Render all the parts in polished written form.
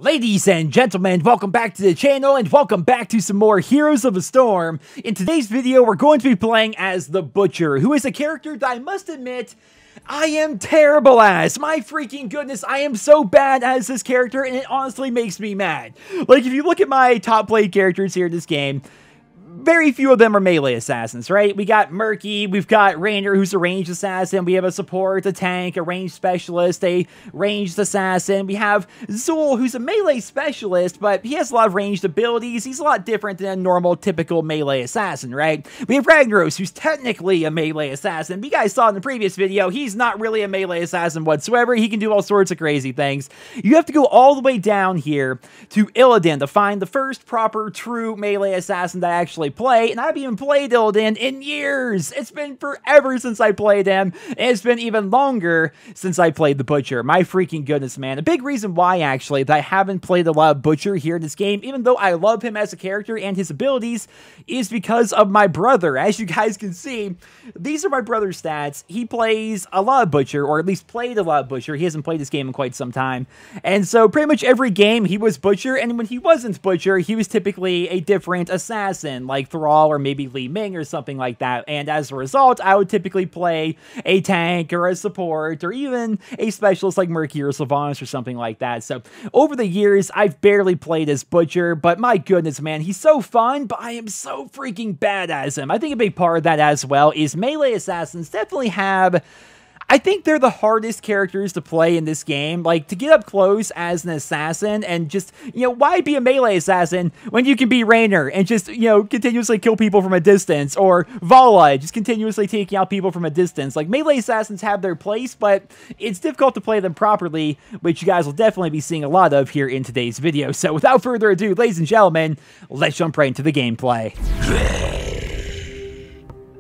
Ladies and gentlemen, welcome back to the channel and welcome back to some more Heroes of the Storm. In today's video, we're going to be playing as the Butcher, who is a character that I must admit, I am terrible as. My freaking goodness, I am so bad as this character and it honestly makes me mad. Like, if you look at my top played characters here in this game, very few of them are melee assassins, right? We got Murky, we've got Rainer, who's a ranged assassin, we have a support, a tank, a ranged specialist, a ranged assassin, we have Zul, who's a melee specialist, but he has a lot of ranged abilities, he's a lot different than a normal, typical melee assassin, right? We have Ragnaros, who's technically a melee assassin, you guys saw in the previous video, he's not really a melee assassin whatsoever, he can do all sorts of crazy things. You have to go all the way down here to Illidan to find the first proper, true melee assassin that actually play, and I haven't even played Illidan in years. It's been forever since I played him, and it's been even longer since I played the Butcher. My freaking goodness, man. A big reason why, actually, that I haven't played a lot of Butcher here in this game, even though I love him as a character and his abilities, is because of my brother. As you guys can see, these are my brother's stats. He plays a lot of Butcher, or at least played a lot of Butcher. He hasn't played this game in quite some time, and so pretty much every game he was Butcher, and when he wasn't Butcher, he was typically a different assassin, like Thrall or maybe Li Ming or something like that, and as a result, I would typically play a tank or a support or even a specialist like Murky or Sylvanas or something like that. So over the years, I've barely played as Butcher, but my goodness, man, he's so fun, but I am so freaking bad as him. I think a big part of that as well is melee assassins definitely have... I think they're the hardest characters to play in this game. Like, to get up close as an assassin and just, you know, why be a melee assassin when you can be Rainer and just, you know, continuously kill people from a distance, or Vala, just continuously taking out people from a distance. Like, melee assassins have their place, but it's difficult to play them properly, which you guys will definitely be seeing a lot of here in today's video. So without further ado, ladies and gentlemen, let's jump right into the gameplay.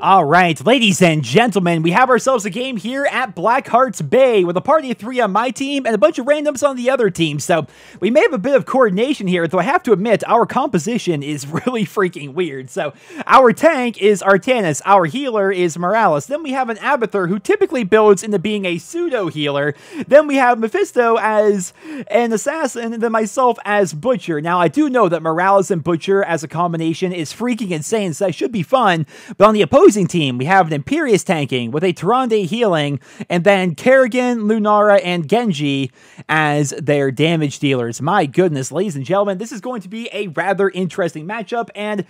Alright, ladies and gentlemen, we have ourselves a game here at Blackheart's Bay with a party of 3 on my team and a bunch of randoms on the other team, so we may have a bit of coordination here, though I have to admit, our composition is really freaking weird. So, our tank is Artanis, our healer is Morales, then we have an Abathur who typically builds into being a pseudo-healer, then we have Mephisto as an assassin, and then myself as Butcher. Now, I do know that Morales and Butcher as a combination is freaking insane, so that should be fun, but on the opposing team, we have an Imperius tanking with a Tyrande healing, and then Kerrigan, Lunara, and Genji as their damage dealers. My goodness, ladies and gentlemen, this is going to be a rather interesting matchup, and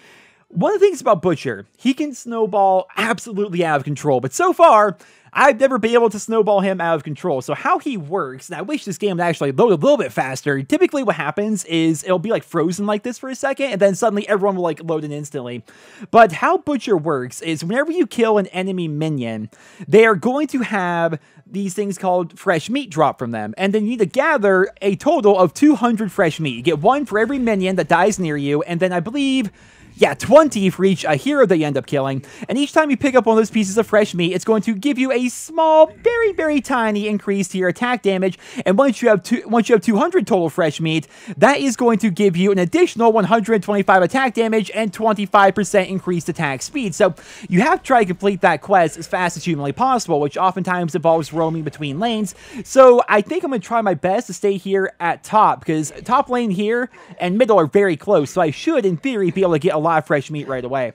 one of the things about Butcher, he can snowball absolutely out of control, but so far, I've never been able to snowball him out of control. So how he works, and I wish this game would actually load a little bit faster. Typically what happens is it'll be like frozen like this for a second, and then suddenly everyone will like load in instantly. But how Butcher works is whenever you kill an enemy minion, they are going to have these things called fresh meat drop from them. And then you need to gather a total of 200 fresh meat. You get 1 for every minion that dies near you, and then I believe... yeah, 20 for each hero that you end up killing, and each time you pick up one of those pieces of fresh meat, it's going to give you a small, very, very tiny increase to your attack damage, and once you have 200 total fresh meat, that is going to give you an additional 125 attack damage and 25% increased attack speed. So you have to try to complete that quest as fast as humanly possible, which oftentimes involves roaming between lanes. So I think I'm going to try my best to stay here at top, because top lane here and middle are very close, so I should, in theory, be able to get a lot of fresh meat right away.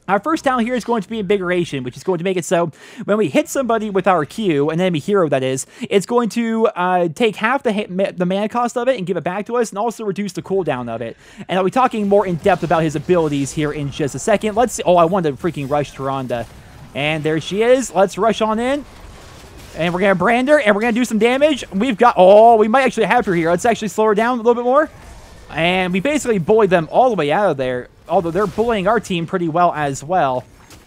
Our first down here is going to be Invigoration, which is going to make it so when we hit somebody with our Q, an enemy hero that is, it's going to take half the mana cost of it and give it back to us, and also reduce the cooldown of it. And I'll be talking more in depth about his abilities here in just a second. Let's see. Oh, I wanted to freaking rush Tyrande. And there she is. Let's rush on in. And we're going to brand her, and we're going to do some damage. We've got... oh, we might actually have her here. Let's actually slow her down a little bit more. And we basically bullied them all the way out of there, although they're bullying our team pretty well as well.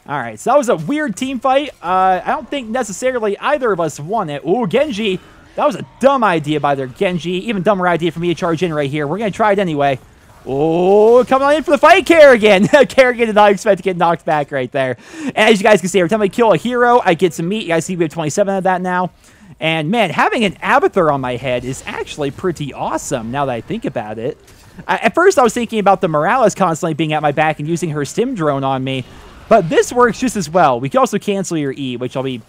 Alright, so that was a weird team fight. I don't think necessarily either of us won it. Ooh, Genji. That was a dumb idea by their Genji. Even dumber idea for me to charge in right here. We're going to try it anyway. Oh, coming on in for the fight, Kerrigan. Kerrigan did not expect to get knocked back right there. And as you guys can see, every time I kill a hero, I get some meat. You guys see we have 27 of that now. And man, having an Abathur on my head is actually pretty awesome now that I think about it. At first, I was thinking about the Morales constantly being at my back and using her stim drone on me, but this works just as well. We can also cancel your E, which I'll be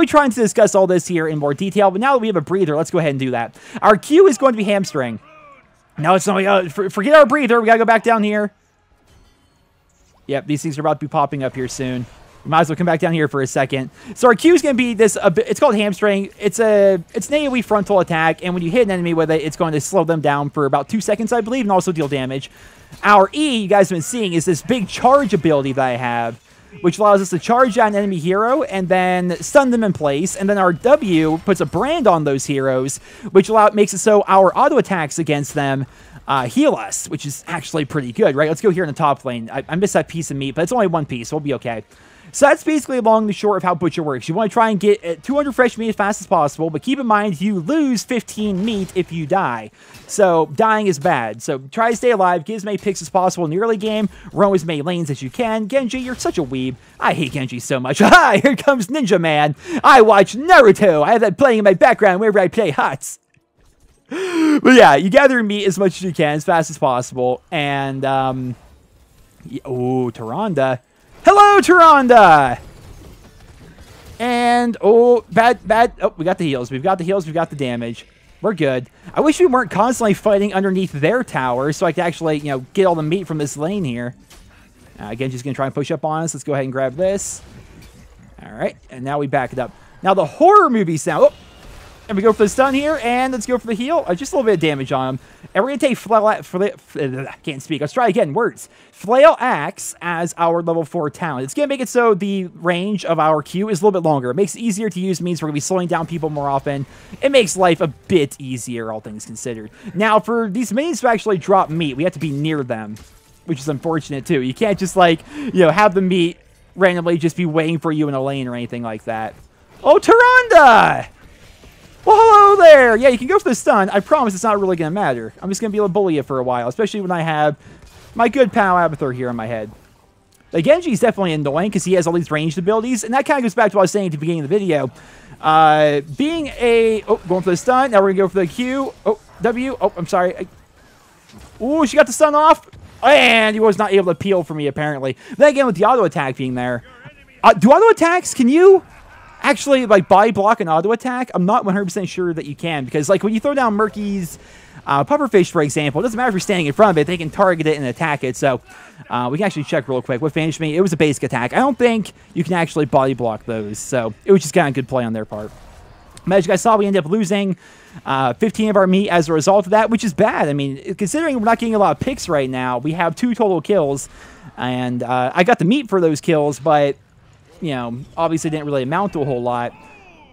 trying to discuss all this here in more detail, but now that we have a breather, let's go ahead and do that. Our Q is going to be Hamstring. No, it's not. Forget our breather. We gotta go back down here. Yep, these things are about to be popping up here soon. We might as well come back down here for a second. So our Q is going to be this, it's called hamstring. It's an AoE frontal attack, and when you hit an enemy with it, it's going to slow them down for about 2 seconds, I believe, and also deal damage. Our E, you guys have been seeing, is this big charge ability that I have, which allows us to charge out an enemy hero and then stun them in place. And then our W puts a brand on those heroes, which makes it so our auto attacks against them heal us, which is actually pretty good, right? Let's go here in the top lane. I missed that piece of meat, but it's only one piece, so we'll be okay. So that's basically along the short of how Butcher works. You want to try and get 200 fresh meat as fast as possible, but keep in mind you lose 15 meat if you die. So dying is bad. So try to stay alive, get as many picks as possible in the early game, roam as many lanes as you can. Genji, you're such a weeb. I hate Genji so much. Hi, here comes Ninja Man. I watch Naruto. I have that playing in my background whenever I play HOTS. But yeah, you gather meat as much as you can, as fast as possible. And, oh, Tyrande. Hello, Tyrande! And, oh, bad. Oh, we got the heals. We've got the heals. We've got the damage. We're good. I wish we weren't constantly fighting underneath their tower so I could actually, you know, get all the meat from this lane here. Again, just going to try and push up on us. Let's go ahead and grab this. All right, and now we back it up. Now, the horror movie sound. Oh, and we go for the stun here, and let's go for the heal. Just a little bit of damage on him. And we're going to take can't speak. Let's try again. Words. Flail Axe as our level 4 talent. It's going to make it so the range of our Q is a little bit longer. It makes it easier to use, means we're going to be slowing down people more often. It makes life a bit easier, all things considered. Now, for these minions to actually drop meat, we have to be near them, which is unfortunate, too. You can't just, like, you know, have the meat randomly just be waiting for you in a lane or anything like that. Oh, Tyrande! Well, hello there! Yeah, you can go for the stun. I promise it's not really going to matter. I'm just going to be able to bully you for a while, especially when I have my good pal Abathur here in my head. The Genji is definitely annoying because he has all these ranged abilities, and that kind of goes back to what I was saying at the beginning of the video. Being a... Oh, going for the stun. Now we're going to go for the Q. Oh, W. Oh, I'm sorry. Ooh, she got the stun off. And he was not able to peel for me, apparently. Then again, with the auto attack being there. Do auto attacks, can you actually, like, body block an auto attack? I'm not 100% sure that you can, because, like, when you throw down Murky's pufferfish, for example, it doesn't matter if you're standing in front of it, they can target it and attack it. So we can actually check real quick what finished me. It was a basic attack. I don't think you can actually body block those, so it was just kind of good play on their part. But as you guys saw, we ended up losing 15 of our meat as a result of that, which is bad. I mean, considering we're not getting a lot of picks right now, we have 2 total kills, and I got the meat for those kills, but you know, obviously didn't really amount to a whole lot.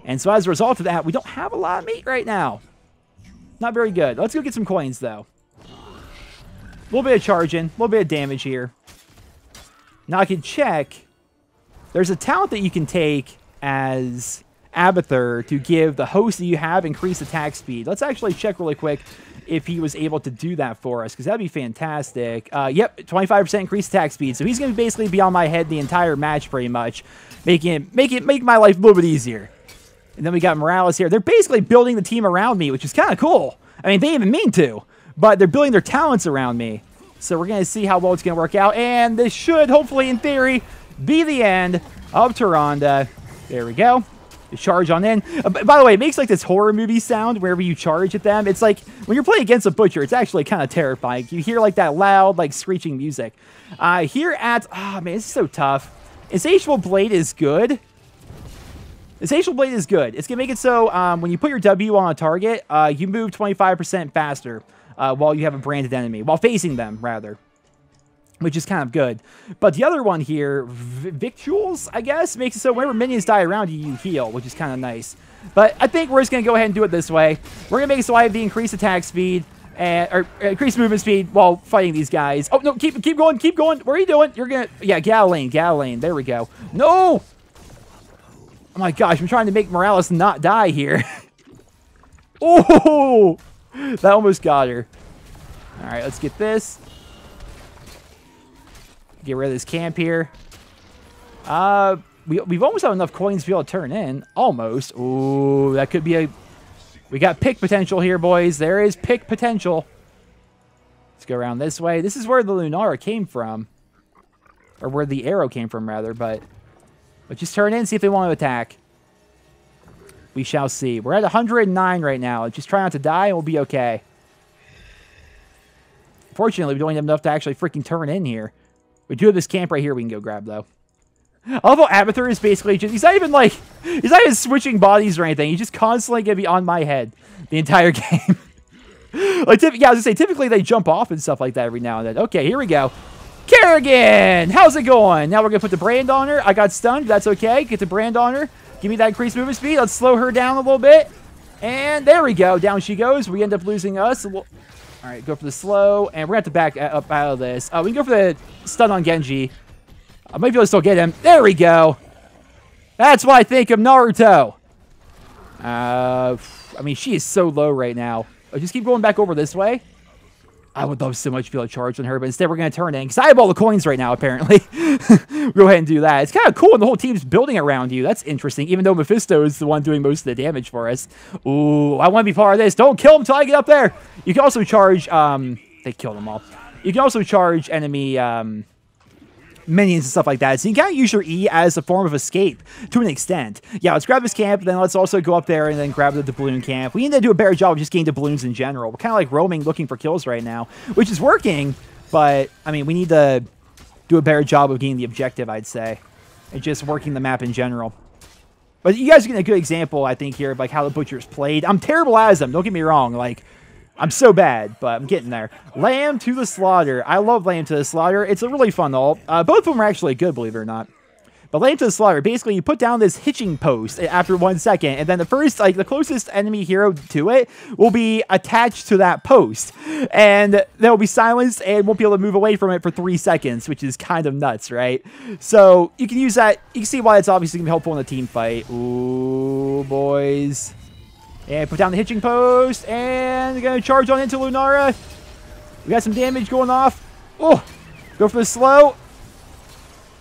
And so as a result of that, we don't have a lot of meat right now. Not very good. Let's go get some coins, though. A little bit of charging, a little bit of damage here. Now I can check. There's a talent that you can take as Abathur to give the host that you have increased attack speed. Let's actually check really quick if he was able to do that for us, because that'd be fantastic. Yep, 25% increased attack speed. So he's going to basically be on my head the entire match pretty much, make my life a little bit easier. And then we got Morales here. They're basically building the team around me, which is kind of cool. I mean, they didn't even mean to, but they're building their talents around me. So we're going to see how well it's going to work out. And this should, hopefully, in theory, be the end of Tyrande. There we go. Charge on in. By the way, it makes like this horror movie sound wherever you charge at them. It's like when you're playing against a butcher, it's actually kind of terrifying. You hear like that loud, like screeching music. Here at, oh man, this is so tough. Insatiable Blade is good. Insatiable Blade is good. It's gonna make it so when you put your W on a target, you move 25% faster while you have a branded enemy, while facing them rather, which is kind of good. But the other one here, Victuals, I guess, makes it so whenever minions die around you, you heal, which is kind of nice. But I think we're just going to go ahead and do it this way. We're going to make it so I have the increased attack speed, or increased movement speed while fighting these guys. Oh, no, keep going, keep going. What are you doing? You're going to, yeah, Gallane, there we go. No! Oh my gosh, I'm trying to make Morales not die here. Oh! That almost got her. All right, let's get this. Get rid of this camp here. We've almost had enough coins to be able to turn in. Almost. Ooh, that could be a... We got pick potential here, boys. There is pick potential. Let's go around this way. This is where the Lunara came from. Or where the arrow came from, rather. But let's just turn in and see if they want to attack. We shall see. We're at 109 right now. Just try not to die and we'll be okay. Fortunately, we don't have enough to actually freaking turn in here. We do have this camp right here we can go grab, though. Although Abathur is basically just, he's not even switching bodies or anything. He's just constantly going to be on my head the entire game. Like, yeah, I was going to say, typically they jump off and stuff like that every now and then. Okay, here we go. Kerrigan! How's it going? Now we're going to put the brand on her. I got stunned. That's okay. Get the brand on her. Give me that increased movement speed. Let's slow her down a little bit. And there we go. Down she goes. We end up losing us. All right, go for the slow. And we're going to have to back up out of this. We can go for the stun on Genji. I might be able to still get him. There we go. That's what I think of Naruto. I mean, she is so low right now. I'll just keep going back over this way. I would love so much to be able to charge on her, but instead we're going to turn in. Because I have all the coins right now, apparently. Go ahead and do that. It's kind of cool when the whole team's building around you. That's interesting, even though Mephisto is the one doing most of the damage for us. Ooh, I want to be part of this. Don't kill him until I get up there. You can also charge... they killed them all. You can also charge enemy... minions and stuff like that. So you can use your E as a form of escape to an extent. Yeah, let's grab this camp, then let's also go up there and then grab the doubloon camp. We need to do a better job of just getting doubloons in general. We're kind of like roaming, looking for kills right now, which is working, but, I mean, we need to do a better job of getting the objective, I'd say, and just working the map in general. But you guys are getting a good example, I think, here of, like, how the Butchers played. I'm terrible as them, don't get me wrong, like... I'm so bad, but I'm getting there. Lamb to the Slaughter. I love Lamb to the Slaughter. It's a really fun ult. Both of them are actually good, believe it or not. But Lamb to the Slaughter, basically you put down this hitching post after 1 second, and then the closest enemy hero to it will be attached to that post. And they'll be silenced and won't be able to move away from it for 3 seconds, which is kind of nuts, right? So you can use that. You can see why it's obviously going to be helpful in a team fight. Ooh, boys. And put down the hitching post, and they're going to charge on into Lunara. We got some damage going off. Oh, go for the slow.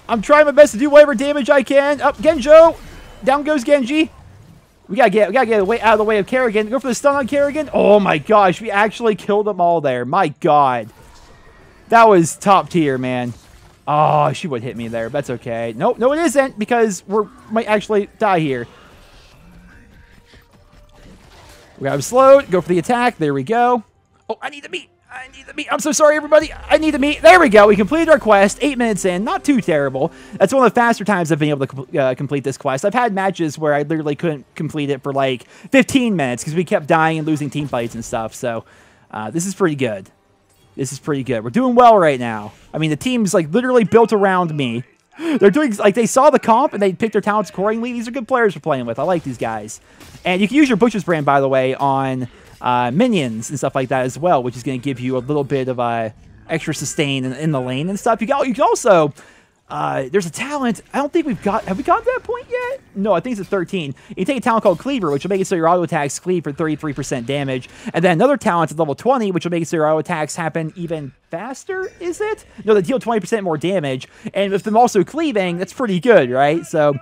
I'm trying my best to do whatever damage I can. Up, Genjo. Down goes Genji. We gotta get out of the way of Kerrigan. Go for the stun on Kerrigan. Oh my gosh, we actually killed them all there. My God. That was top tier, man. Oh, she would hit me there. That's okay. Nope, no it isn't, because we might actually die here. We got him slowed. Go for the attack. There we go. Oh, I need the meat. I need the meat. I'm so sorry, everybody. I need the meat. There we go. We completed our quest. 8 minutes in. Not too terrible. That's one of the faster times I've been able to complete this quest. I've had matches where I literally couldn't complete it for like 15 minutes because we kept dying and losing team fights and stuff. So this is pretty good. This is pretty good. We're doing well right now. I mean, the team's like literally built around me. They're doing, like, they saw the comp and they picked their talents accordingly. These are good players we're playing with. I like these guys. And you can use your Butcher's brand, by the way, on minions and stuff like that as well, which is going to give you a little bit of extra sustain in the lane and stuff. You can also, there's a talent, I don't think have we got to that point yet? No, I think it's at 13. You take a talent called Cleaver, which will make it so your auto attacks cleave for 33% damage. And then another talent at level 20, which will make it so your auto attacks happen even faster, is it? No, they deal 20% more damage. And with them also cleaving, that's pretty good, right? So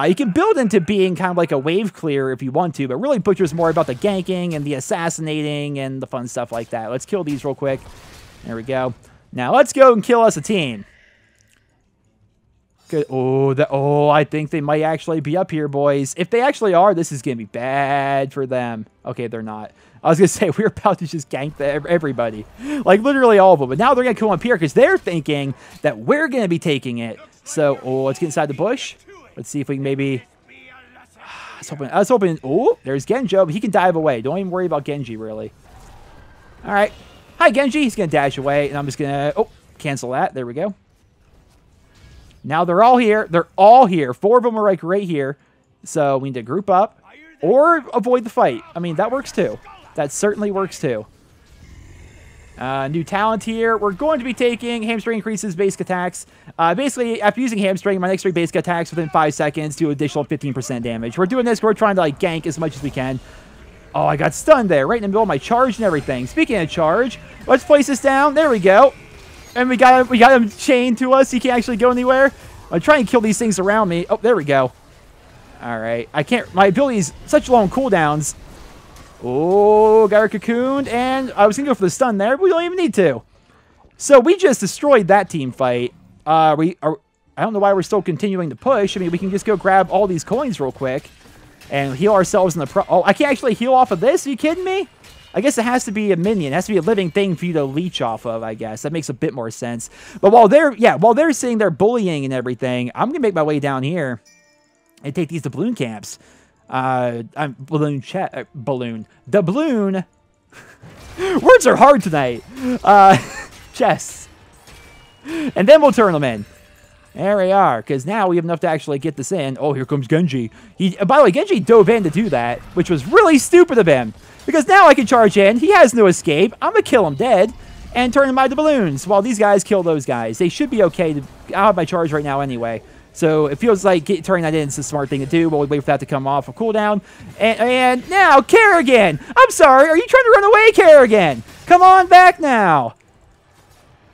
you can build into being kind of like a wave clear if you want to, but really Butcher's more about the ganking and the assassinating and the fun stuff like that. Let's kill these real quick. There we go. Now let's go and kill us a team. Good. Oh, I think they might actually be up here, boys. If they actually are, this is going to be bad for them. Okay, they're not. I was going to say, we're about to just gank everybody. Like, literally all of them. But now they're going to come up here because they're thinking that we're going to be taking it. So, let's get inside the bush. Let's see if we can maybe... I was hoping... Oh, there's Genjo, but he can dive away. Don't even worry about Genji, really. All right. Hi, Genji. He's going to dash away, and I'm just going to... Oh, cancel that. There we go. Now they're all here. They're all here. 4 of them are like right here. So we need to group up or avoid the fight. I mean, that works too. That certainly works too. New talent here. We're going to be taking Hamstring increases basic attacks. Basically, after using Hamstring, my next 3 basic attacks within 5 seconds do additional 15% damage. We're doing this. We're trying to like gank as much as we can. Oh, I got stunned there right in the middle of my charge and everything. Speaking of charge, let's place this down. There we go. And we got him chained to us. He can't actually go anywhere. I'm trying to kill these things around me. Oh, there we go. All right. I can't... My ability's such long cooldowns. Oh, got her cocooned. And I was going to go for the stun there, but we don't even need to. So we just destroyed that team fight. I don't know why we're still continuing to push. I mean, we can just go grab all these coins real quick and heal ourselves in the... Oh, I can't actually heal off of this? Are you kidding me? I guess it has to be a minion. It has to be a living thing for you to leech off of, I guess. That makes a bit more sense. But while they're sitting there bullying and everything, I'm going to make my way down here and take these doubloon camps. Doubloon. Words are hard tonight. Chests. And then we'll turn them in. There we are, because now we have enough to actually get this in. Oh, here comes Genji. By the way, Genji dove in to do that, which was really stupid of him. Because now I can charge in. He has no escape. I'm going to kill him dead and turn in my doubloons while these guys kill those guys. They should be okay. I'll have my charge right now anyway. So it feels like turning that in is a smart thing to do. But we'll wait for that to come off of cooldown. And now, Kerrigan! I'm sorry, are you trying to run away, Kerrigan? Come on back now.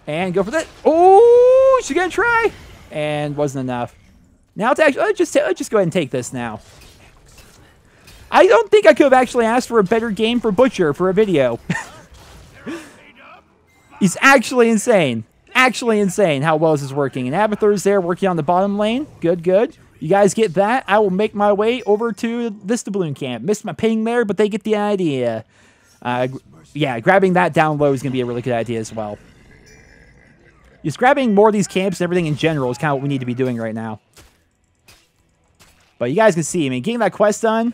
And go for that. Oh, she's going to try. And wasn't enough. Now to actually, let's just go ahead and take this now. I don't think I could have actually asked for a better game for Butcher for a video. He's actually insane. Actually insane how well this is working. And Abathur's there working on the bottom lane. Good, good. You guys get that. I will make my way over to this doubloon camp. Missed my ping there, but they get the idea. Yeah, grabbing that down low is going to be a really good idea as well. Just grabbing more of these camps and everything in general is kind of what we need to be doing right now. But you guys can see, I mean, getting that quest done,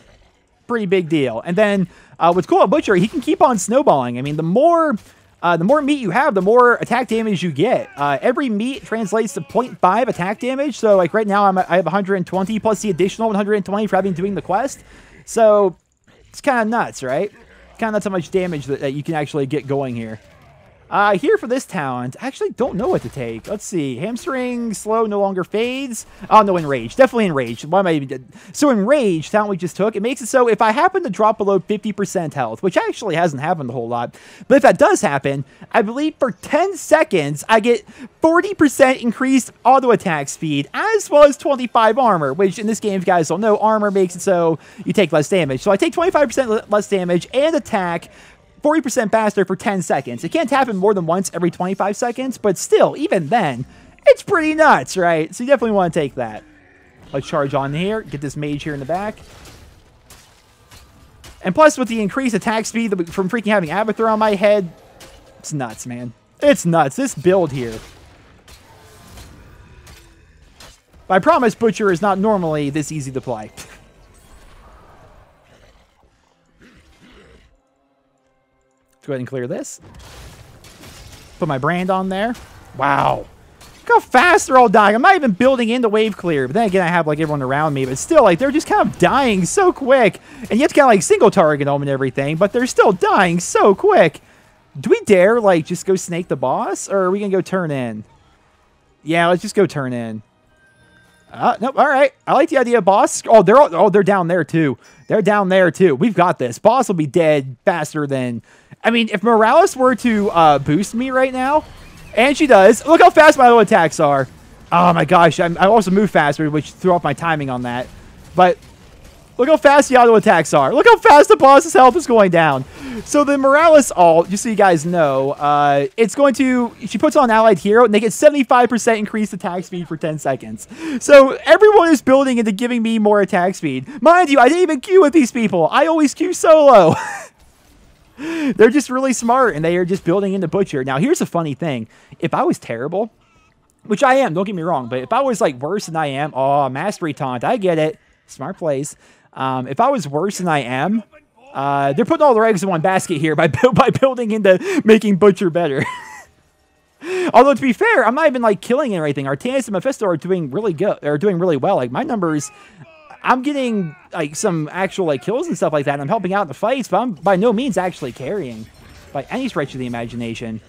pretty big deal. And then what's cool about Butcher, he can keep on snowballing. I mean, the more meat you have, the more attack damage you get. Every meat translates to 0.5 attack damage. So like right now, I have 120 plus the additional 120 for having doing the quest. So it's kind of nuts, right? Kind of nuts how much damage that you can actually get going here. Here for this talent, I actually don't know what to take. Let's see. Hamstring, slow, no longer fades. Oh, no, enraged. Definitely enraged. Why am I even... So enraged, talent we just took, it makes it so if I happen to drop below 50% health, which actually hasn't happened a whole lot, but if that does happen, I believe for 10 seconds, I get 40% increased auto attack speed, as well as 25 armor, which in this game, if you guys don't know, armor makes it so you take less damage. So I take 25% less damage and attack 40% faster for 10 seconds. It can't happen more than once every 25 seconds, but still, even then, it's pretty nuts, right? So you definitely want to take that. Let's charge on here, get this mage here in the back. And plus, with the increased attack speed from freaking having Abathur on my head, it's nuts, man. It's nuts. This build here. But I promise Butcher is not normally this easy to play. Go ahead and clear this. Put my brand on there. Wow. Look how fast they're all dying. I'm not even building into wave clear. But then again, I have like everyone around me. But still, like they're just kind of dying so quick. And you have to kind of like single target them and everything. But they're still dying so quick. Do we dare like just go snake the boss? Or are we going to go turn in? Yeah, let's just go turn in. Nope. All right. I like the idea of boss. Oh, they're down there too. They're down there too. We've got this. Boss will be dead faster than... I mean, if Morales were to boost me right now, and she does, look how fast my auto attacks are. Oh my gosh, I also move faster, which threw off my timing on that. But look how fast the auto attacks are. Look how fast the boss's health is going down. So the Morales ult, just so you guys know, it's going to... She puts on allied hero, and they get 75% increased attack speed for 10 seconds. So everyone is building into giving me more attack speed. Mind you, I didn't even queue with these people. I always queue solo. They're just really smart, and they are just building into Butcher. Now, here's the funny thing. If I was terrible, which I am, don't get me wrong, but if I was, like, worse than I am, oh, Mastery Taunt, I get it. Smart plays. If I was worse than I am, they're putting all their eggs in one basket here by building into making Butcher better. Although, to be fair, I'm not even, like, killing or anything. Artanis and Mephisto are doing really good, or doing really well. Like, my numbers... I'm getting, like, some actual, like, kills and stuff like that, and I'm helping out in the fights, but I'm by no means actually carrying by any stretch of the imagination.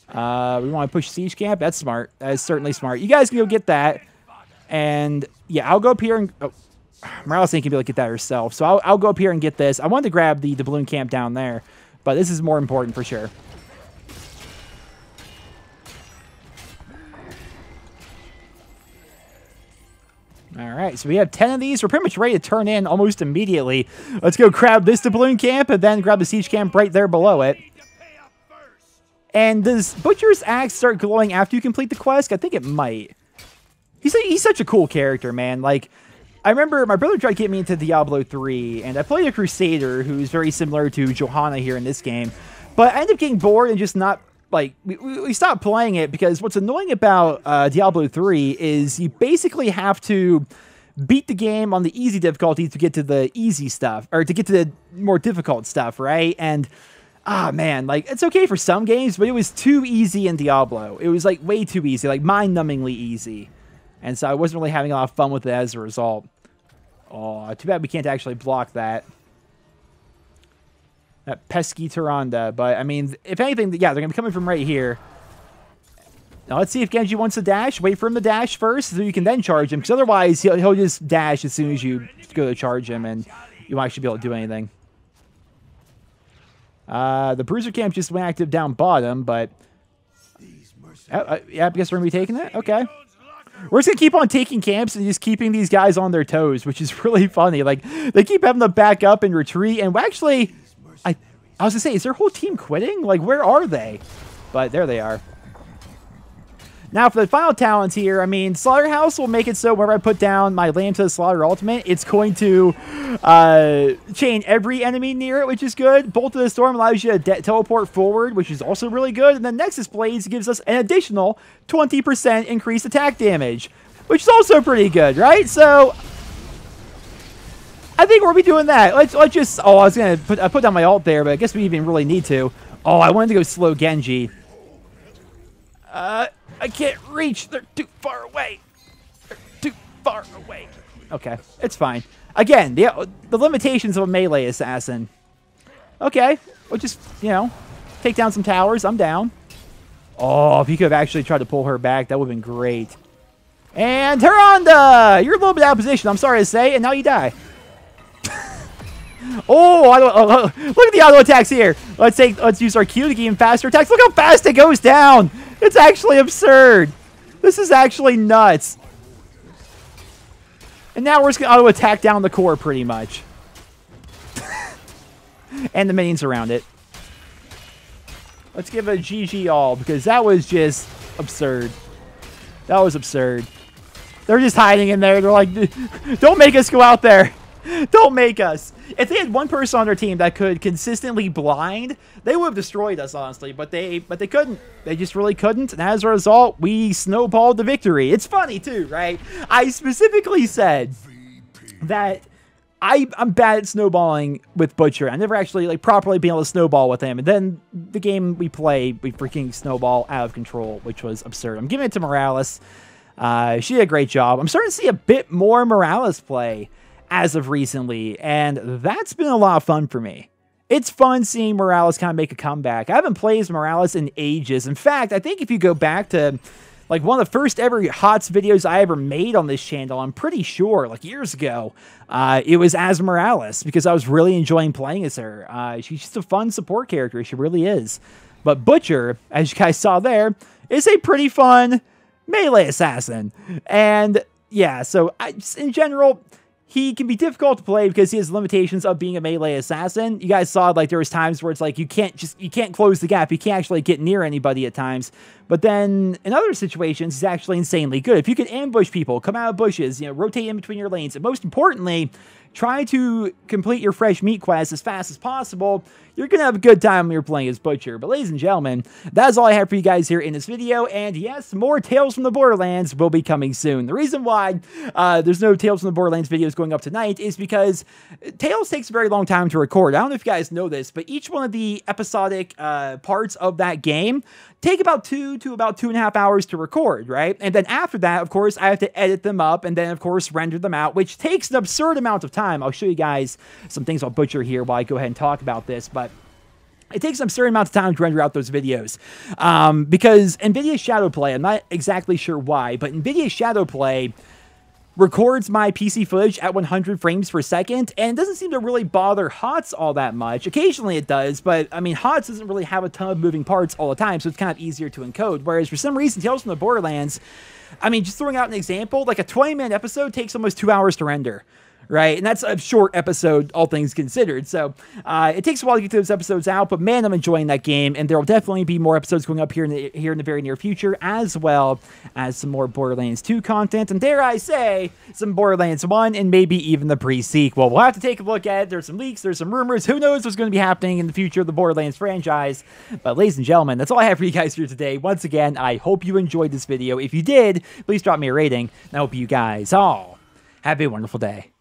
We want to push Siege Camp. That's smart. That is certainly smart. You guys can go get that, and, yeah, I'll go up here and... Oh, Morales ain't gonna be able to get that herself, so I'll go up here and get this. I wanted to grab the doubloon camp down there, but this is more important for sure. All right, so we have 10 of these. We're pretty much ready to turn in almost immediately. Let's go grab this doubloon camp and then grab the siege camp right there below it. And does Butcher's axe start glowing after you complete the quest? I think it might. He's such a cool character, man. Like, I remember my brother tried to get me into Diablo 3, and I played a Crusader who's very similar to Johanna here in this game. But I ended up getting bored and just not, like, we stopped playing it because what's annoying about Diablo 3 is you basically have to beat the game on the easy difficulty to get to the easy stuff, or to get to the more difficult stuff, right? And, man, like, it's okay for some games, but it was too easy in Diablo. It was, like, way too easy, like, mind-numbingly easy. And so I wasn't really having a lot of fun with it as a result. Oh, too bad we can't actually block that. That pesky Tyrande. But, I mean, if anything, yeah, they're going to be coming from right here. Now, let's see if Genji wants to dash. Wait for him to dash first so you can then charge him. Because otherwise, he'll just dash as soon as you go to charge him. And you won't actually be able to do anything. The Bruiser camp just went active down bottom, but... yeah, I guess we're going to be taking it? Okay. We're just going to keep on taking camps and just keeping these guys on their toes, which is really funny. Like, they keep having to back up and retreat. And actually, I was going to say, is their whole team quitting? Like, where are they? But there they are. Now, for the final talents here, I mean, Slaughterhouse will make it so whenever I put down my Lamb to the Slaughter ultimate, it's going to chain every enemy near it, which is good. Bolt of the Storm allows you to teleport forward, which is also really good. And then Nexus Blades gives us an additional 20% increased attack damage, which is also pretty good, right? So, I think we'll be doing that. Let's just... Oh, I was going to put down my ult there, but I guess we even really need to. Oh, I wanted to go slow Genji. I can't reach. They're too far away. They're too far away. Okay, it's fine. Again, the limitations of a melee assassin. Okay, we'll just, you know, take down some towers. I'm down. Oh, if you could have actually tried to pull her back, that would have been great. And Tyrande! You're a little bit out of position, I'm sorry to say, and now you die. Oh, look at the auto attacks here. Let's use our Q to gain faster attacks. Look how fast it goes down. It's actually absurd. This is actually nuts. And now we're just going to auto attack down the core pretty much. And the minions around it. Let's give it a GG all because that was just absurd. That was absurd. They're just hiding in there. They're like, don't make us go out there. Don't make us. If they had one person on their team that could consistently blind, they would have destroyed us, honestly. But they couldn't. They just really couldn't. And as a result, we snowballed the victory. It's funny, too, right? I specifically said that I'm bad at snowballing with Butcher. I never actually, like, properly been able to snowball with him. And then the game we played, we freaking snowball out of control, which was absurd. I'm giving it to Morales. She did a great job. I'm starting to see a bit more Morales play as of recently, and that's been a lot of fun for me. It's fun seeing Morales kind of make a comeback. I haven't played as Morales in ages. In fact, I think if you go back to like one of the first ever HOTS videos I ever made on this channel, I'm pretty sure, like years ago, it was as Morales because I was really enjoying playing as her. She's just a fun support character. She really is. But Butcher, as you guys saw there, is a pretty fun melee assassin. And yeah, so in general, he can be difficult to play because he has limitations of being a melee assassin. You guys saw, like, there was times where it's like you can't close the gap. You can't actually get near anybody at times. But then in other situations, he's actually insanely good. If you can ambush people, come out of bushes, you know, rotate in between your lanes, and most importantly, try to complete your fresh meat quest as fast as possible, you're going to have a good time when you're playing as Butcher. But ladies and gentlemen, that's all I have for you guys here in this video. And yes, more Tales from the Borderlands will be coming soon. The reason why there's no Tales from the Borderlands videos going up tonight is because Tales takes a very long time to record. I don't know if you guys know this, but each one of the episodic parts of that game take about 2 to about 2.5 hours to record, right? And then after that, of course, I have to edit them up and then, of course, render them out, which takes an absurd amount of time. I'll show you guys some things I'll butcher here while I go ahead and talk about this, but it takes an absurd amount of time to render out those videos because NVIDIA Shadowplay, I'm not exactly sure why, but NVIDIA Shadowplay records my PC footage at 100 frames per second, and it doesn't seem to really bother HOTS all that much. Occasionally it does, but, I mean, HOTS doesn't really have a ton of moving parts all the time, so it's kind of easier to encode, whereas for some reason, Tales from the Borderlands, I mean, just throwing out an example, like a 20-minute episode takes almost 2 hours to render, right? And that's a short episode, all things considered. So it takes a while to get those episodes out, but man, I'm enjoying that game, and there will definitely be more episodes going up here in the very near future, as well as some more Borderlands 2 content, and dare I say, some Borderlands 1, and maybe even the pre-sequel. We'll have to take a look at it. There's some leaks, there's some rumors. Who knows what's going to be happening in the future of the Borderlands franchise? But ladies and gentlemen, that's all I have for you guys here today. Once again, I hope you enjoyed this video. If you did, please drop me a rating, and I hope you guys all have a wonderful day.